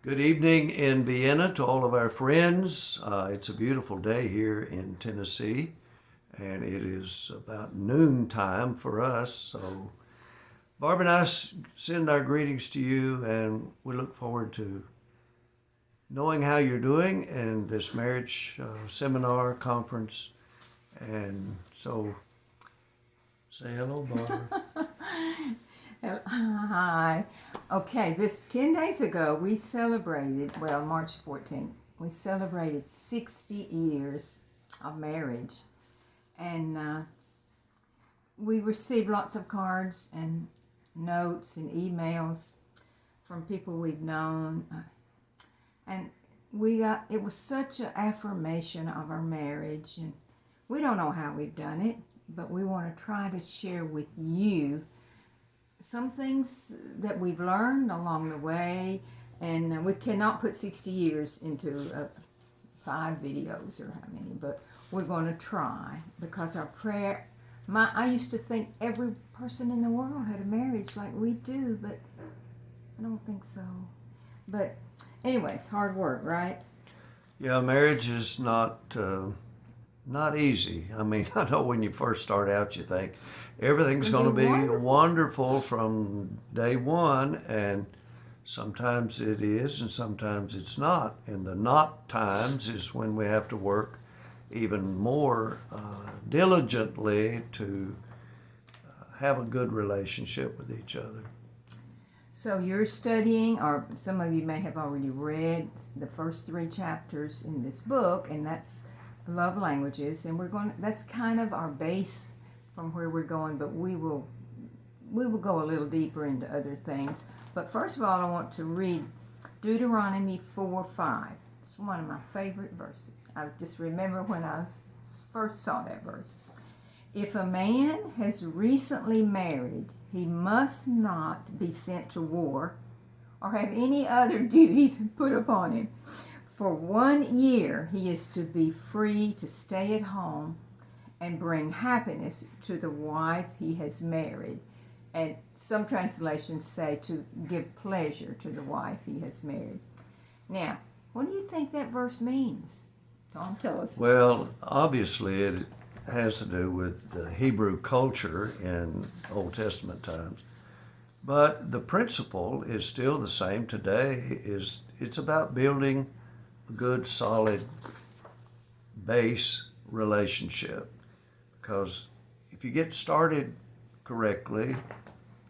Good evening in Vienna to all of our friends. It's a beautiful day here in Tennessee, and it is about noontime for us. So, Barb and I send our greetings to you, and we look forward to knowing how you're doing in this marriage seminar conference. And so, say hello, Barb. Hi. Okay, this 10 days ago we celebrated, well, March 14th, we celebrated 60 years of marriage. And we received lots of cards and notes and emails from people we've known. And it was such an affirmation of our marriage. And we don't know how we've done it, but we want to try to share with you some things that we've learned along the way, and we cannot put 60 years into 5 videos or how many, but we're going to try, because our prayer, I used to think every person in the world had a marriage like we do, but I don't think so. But anyway, it's hard work, right? Yeah, marriage is not easy. I mean, I know when you first start out, you think everything's going to be wonderful from day one, and sometimes it is, and sometimes it's not. And the not times is when we have to work even more diligently to have a good relationship with each other. So you're studying, or some of you may have already read the first 3 chapters in this book, and that's love languages, and that's kind of our base from where we're going, but we will go a little deeper into other things. But first of all, I want to read Deuteronomy 4:5. It's one of my favorite verses. I just remember when I first saw that verse. If a man has recently married, he must not be sent to war or have any other duties put upon him. For 1 year, he is to be free to stay at home and bring happiness to the wife he has married. And some translations say to give pleasure to the wife he has married. Now, what do you think that verse means? Tom, tell us. Well, obviously it has to do with the Hebrew culture in Old Testament times. But the principle is still the same today. It's about building a good, solid base relationship. Because if you get started correctly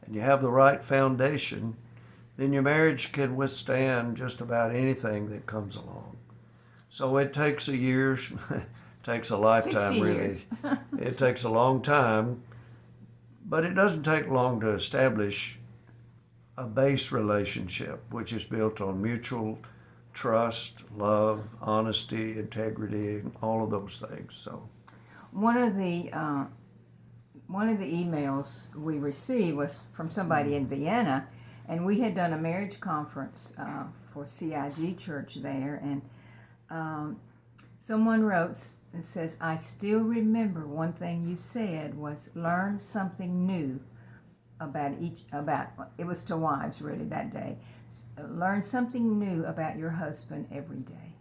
and you have the right foundation, then your marriage can withstand just about anything that comes along. So it takes a year, takes a lifetime, really. It takes a long time, but it doesn't take long to establish a base relationship, which is built on mutual trust, love, honesty, integrity, all of those things. So one of the emails we received was from somebody in Vienna, and we had done a marriage conference for CIG Church there, and someone wrote and says, I still remember one thing you said was learn something new about it was to wives really that day. Learn something new about your husband every day.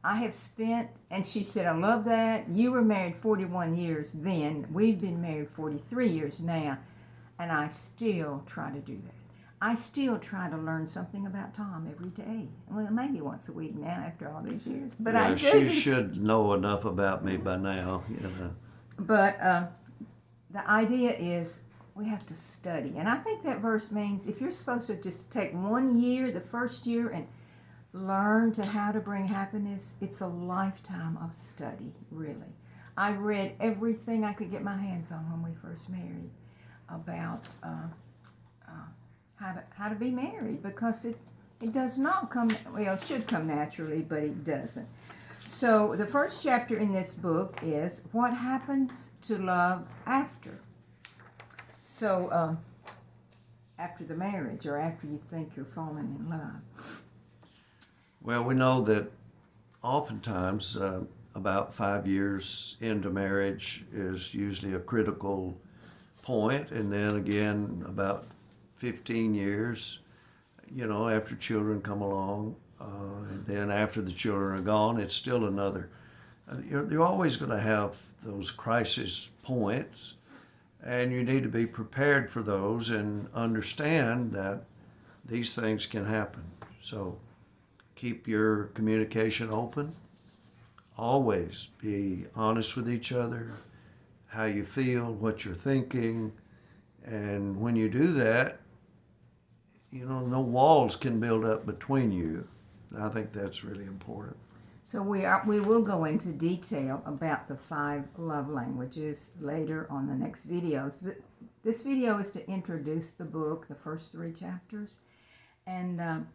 I have spent, and she said, I love that. You were married 41 years then. We've been married 43 years now, and I still try to do that. I still try to learn something about Tom every day. Well, maybe once a week now after all these years. But yeah, I do. She should know enough about me by now. But the idea is we have to study. And I think that verse means if you're supposed to just take 1 year, the first year, and learn to how to bring happiness, it's a lifetime of study, really. I read everything I could get my hands on when we first married about how to be married, because it does not come, well, it should come naturally, but it doesn't. So the first chapter in this book is what happens to love after. So after the marriage, or after you think you're falling in love. Well, we know that oftentimes about 5 years into marriage is usually a critical point, and then again about 15 years after children come along, and then after the children are gone, it's still another. You're always going to have those crisis points, and you need to be prepared for those and understand that these things can happen. So keep your communication open. Always be honest with each other, how you feel, what you're thinking. And when you do that, no walls can build up between you. I think that's really important. So we will go into detail about the 5 love languages later on the next videos. This video is to introduce the book, the first 3 chapters, and there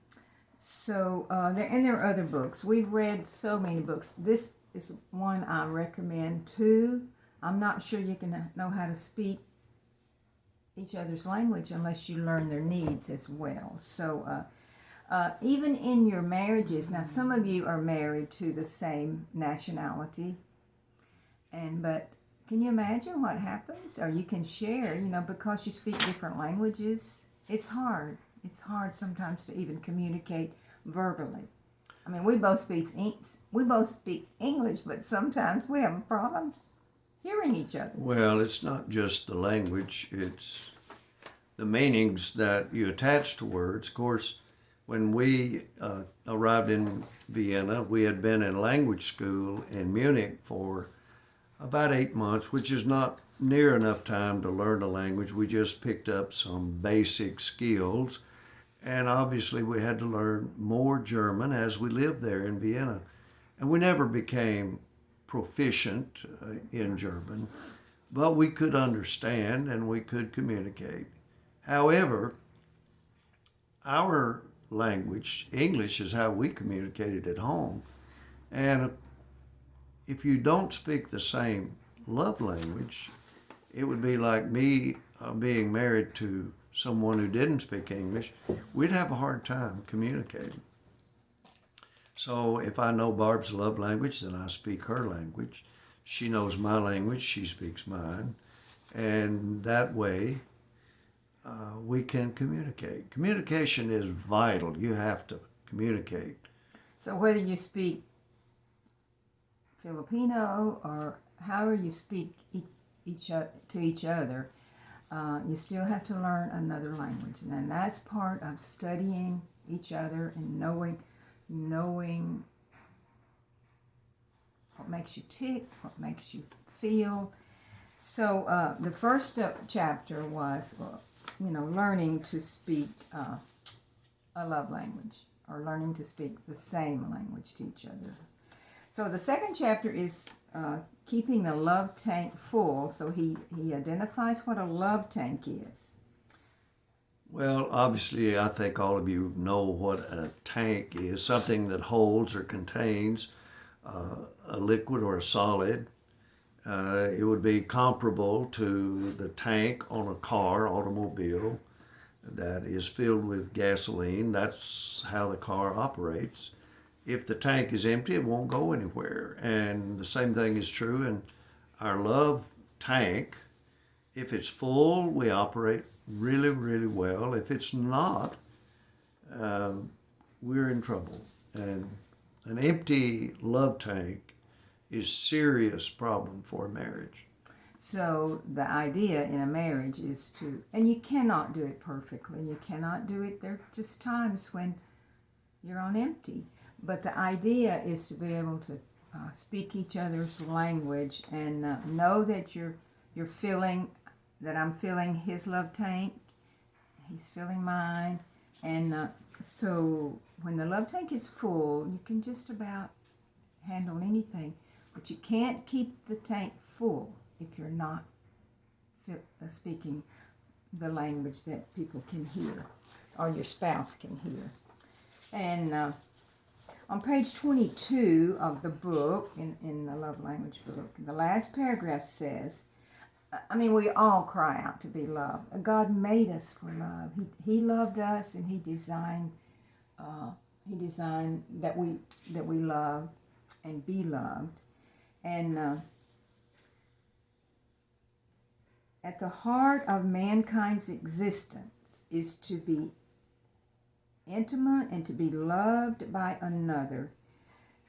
are other books. We've read so many books. This is one I recommend too. I'm not sure you can know how to speak each other's language unless you learn their needs as well. So even in your marriages, now some of you are married to the same nationality, but can you imagine what happens? Or you can share, because you speak different languages, it's hard. It's hard sometimes to even communicate verbally. I mean, we both speak English, but sometimes we have problems hearing each other. Well, it's not just the language, it's the meanings that you attach to words. Of course, when we arrived in Vienna, we had been in language school in Munich for about 8 months, which is not near enough time to learn a language. We just picked up some basic skills. And obviously we had to learn more German as we lived there in Vienna. And we never became proficient in German, but we could understand and we could communicate. However, our language, English, is how we communicated at home. And if you don't speak the same love language, it would be like me being married to someone who didn't speak English. We'd have a hard time communicating. So if I know Barb's love language, then I speak her language. She knows my language, she speaks mine. And that way, we can communicate. Communication is vital. You have to communicate. So whether you speak Filipino or however you speak to each other, you still have to learn another language. And that's part of studying each other and knowing what makes you tick, what makes you feel. So the first chapter was, learning to speak a love language, or learning to speak the same language to each other. So the second chapter is keeping the love tank full. So he identifies what a love tank is. Well, obviously, I think all of you know what a tank is, something that holds or contains a liquid or a solid. It would be comparable to the tank on a car, automobile, that is filled with gasoline. That's how the car operates. If the tank is empty, it won't go anywhere. And the same thing is true in our love tank. If it's full, we operate really, really well. If it's not, we're in trouble. And an empty love tank is a serious problem for a marriage. So the idea in a marriage is and you cannot do it perfectly. You cannot do it. There are just times when you're on empty. But the idea is to be able to speak each other's language and know that you're feeling, that I'm feeling his love tank, he's feeling mine. And so when the love tank is full, you can just about handle anything. But you can't keep the tank full if you're not speaking the language that people can hear, or your spouse can hear. And on page 22 of the book, in the love language book, the last paragraph says, we all cry out to be loved. God made us for love. He loved us, and He designed that we love and be loved. And at the heart of mankind's existence is to be intimate and to be loved by another.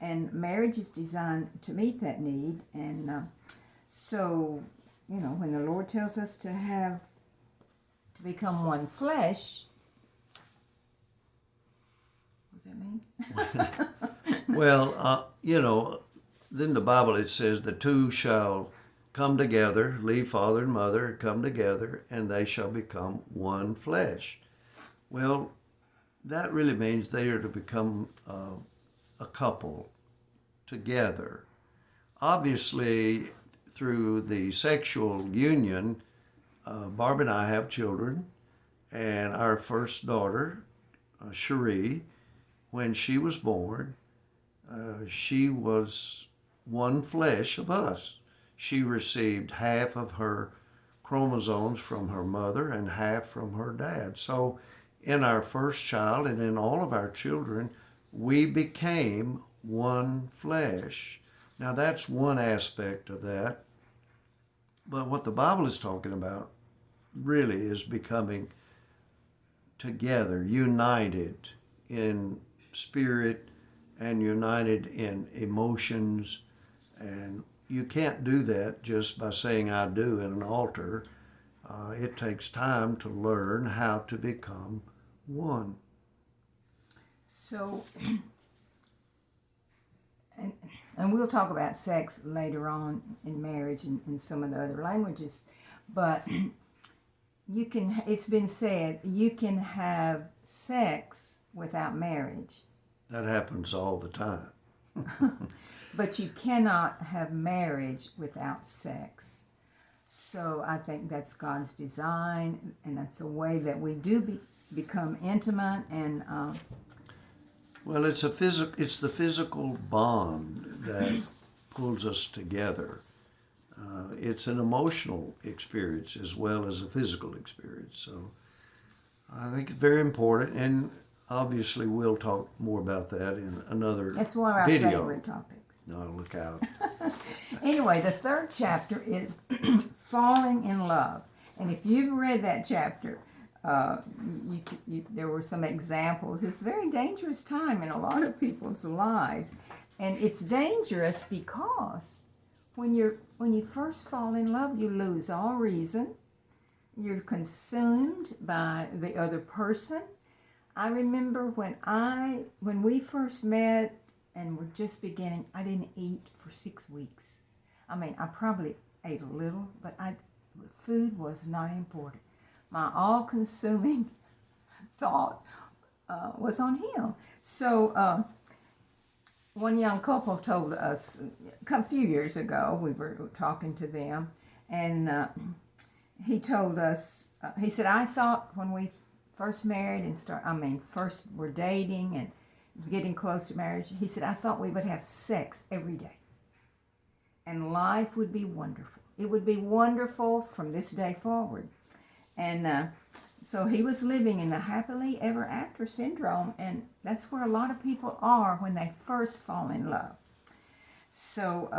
And marriage is designed to meet that need. And so, when the Lord tells us to become one flesh, what does that mean? Well, then the Bible, it says the two shall come together, leave father and mother, come together, and they shall become one flesh. Well, that really means they are to become a couple together. Obviously, through the sexual union, Barb and I have children, and our first daughter, Cherie, when she was born, she was one flesh of us. She received half of her chromosomes from her mother and half from her dad. So in our first child and in all of our children, we became one flesh. Now that's one aspect of that. But what the Bible is talking about really is becoming together, united in spirit and united in emotions. And you can't do that just by saying I do in an altar. It takes time to learn how to become one. So, and we'll talk about sex later on in marriage and some of the other languages, but it's been said, you can have sex without marriage. That happens all the time. But you cannot have marriage without sex. So I think that's God's design, and that's a way that we do become intimate. And well, it's the physical bond that pulls us together. It's an emotional experience as well as a physical experience. So I think it's very important, and obviously we'll talk more about that in another video. It's one of our favorite topics. No, look out. Anyway, the third chapter is falling in love. And if you've read that chapter, there were some examples. It's a very dangerous time in a lot of people's lives. And it's dangerous because when you first fall in love, you lose all reason. You're consumed by the other person. I remember when we first met and were just beginning, I didn't eat for 6 weeks. I mean, I probably ate a little, but food was not important. My all-consuming thought was on him. So one young couple told us a few years ago, we were talking to them, and he told us, he said, I thought when we first married and first were dating and getting close to marriage, he said, I thought we would have sex every day. And life would be wonderful. It would be wonderful from this day forward. And so he was living in the happily ever after syndrome, and that's where a lot of people are when they first fall in love. So,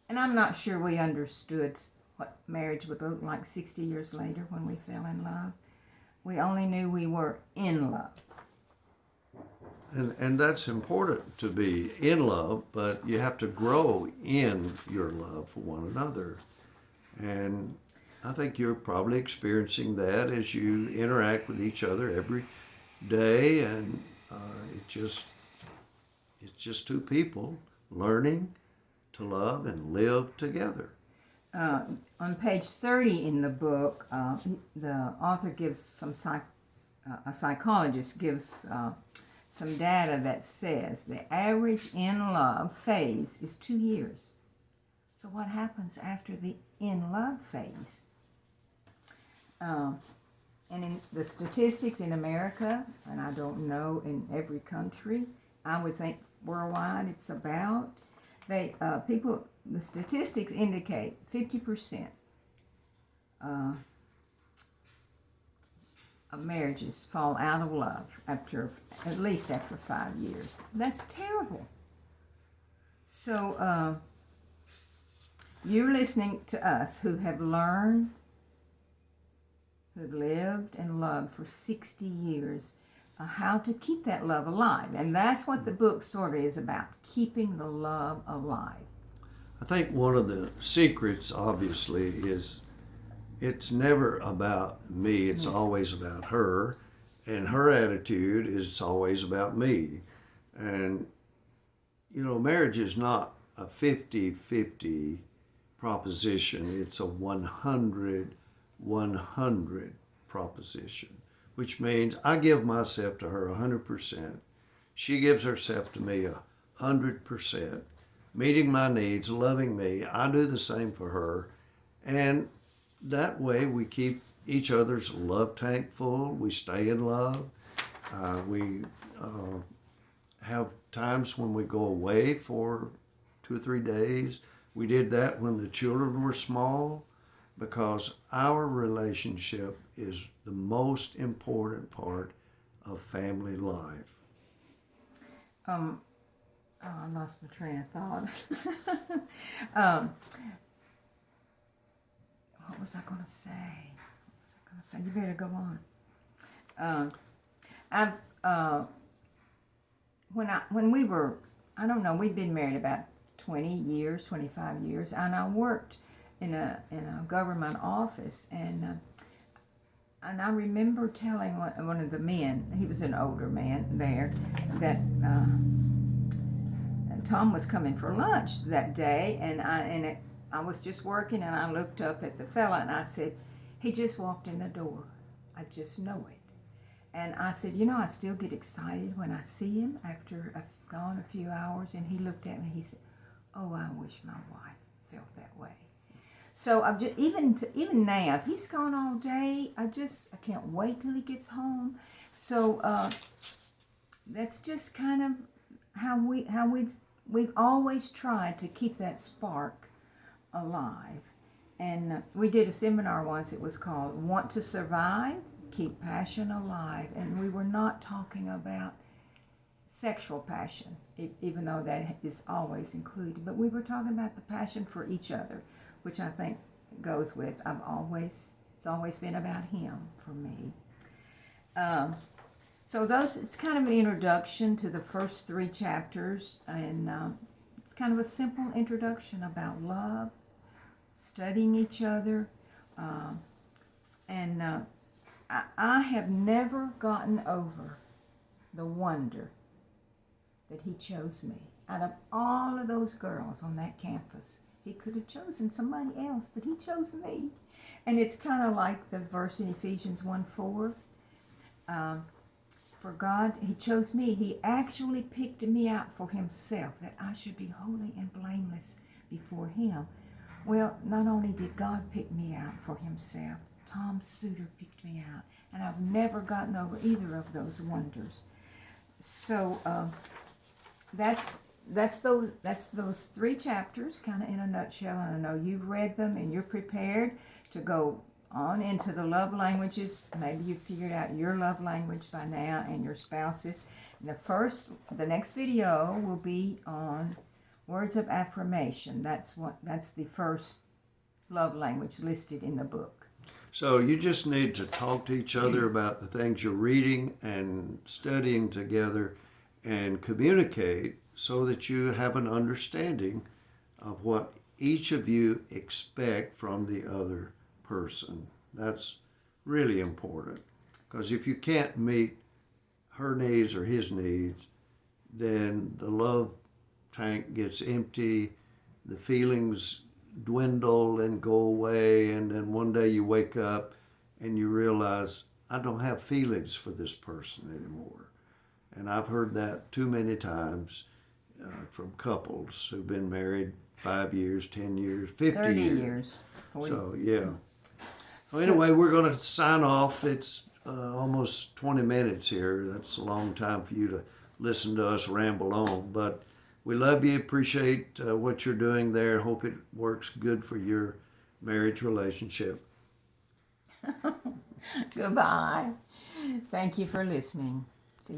and I'm not sure we understood what marriage would look like 60 years later when we fell in love. We only knew we were in love. And that's important to be in love, but you have to grow in your love for one another. And I think you're probably experiencing that as you interact with each other every day, and it's just two people learning to love and live together. On page 30 in the book, the author gives a psychologist gives some data that says the average in love phase is 2 years. So what happens after the in love phase? And in the statistics in America, and I don't know in every country, I would think worldwide it's about, the statistics indicate 50% of marriages fall out of love at least after 5 years. That's terrible. So you're listening to us who have learned, who have lived and loved for 60 years. how to keep that love alive. And that's what the book sort of is about, keeping the love alive. I think one of the secrets, obviously, is it's never about me, it's always about her. And her attitude is it's always about me. And, marriage is not a 50-50 proposition, it's a 100-100 proposition, which means I give myself to her 100%. She gives herself to me 100%, meeting my needs, loving me. I do the same for her. And that way we keep each other's love tank full. We stay in love. We have times when we go away for 2 or 3 days. We did that when the children were small, because our relationship is the most important part of family life. I lost my train of thought. What was I going to say? You better go on. When we were, I don't know, we'd been married about 20 years, 25 years, and I worked in a government office, and I remember telling one of the men, he was an older man there, that Tom was coming for lunch that day, and I was just working, and I looked up at the fella, and I said, he just walked in the door. I just know it. And I said, I still get excited when I see him after I've gone a few hours. And he looked at me, he said, oh, I wish my wife felt that way. So I've just, even now, if he's gone all day, I can't wait till he gets home. So that's just kind of how we've always tried to keep that spark alive. And we did a seminar once. It was called Want to Survive? Keep Passion Alive. And we were not talking about sexual passion, even though that is always included. But we were talking about the passion for each other, which I think goes with, it's always been about him for me. So it's kind of an introduction to the first 3 chapters. And it's kind of a simple introduction about love, studying each other, and I have never gotten over the wonder that he chose me. Out of all of those girls on that campus, he could have chosen somebody else, but he chose me. And it's kind of like the verse in Ephesians 1:4. For God, he chose me. He actually picked me out for himself, that I should be holy and blameless before him. Well, not only did God pick me out for himself, Tom Suter picked me out, and I've never gotten over either of those wonders. So that's those 3 chapters, kind of in a nutshell. And I know you've read them and you're prepared to go on into the love languages. Maybe you've figured out your love language by now and your spouse's. And the next video will be on words of affirmation. That's the first love language listed in the book. So you just need to talk to each other about the things you're reading and studying together, and communicate so that you have an understanding of what each of you expect from the other person. That's really important, because if you can't meet her needs or his needs, then the love tank gets empty, the feelings dwindle and go away, and then one day you wake up and you realize, I don't have feelings for this person anymore. And I've heard that too many times from couples who've been married 5 years, 10 years, 50 30 years. 40. So, yeah. So anyway, we're going to sign off. It's almost 20 minutes here. That's a long time for you to listen to us ramble on. But we love you, appreciate what you're doing there. Hope it works good for your marriage relationship. Goodbye. Thank you for listening.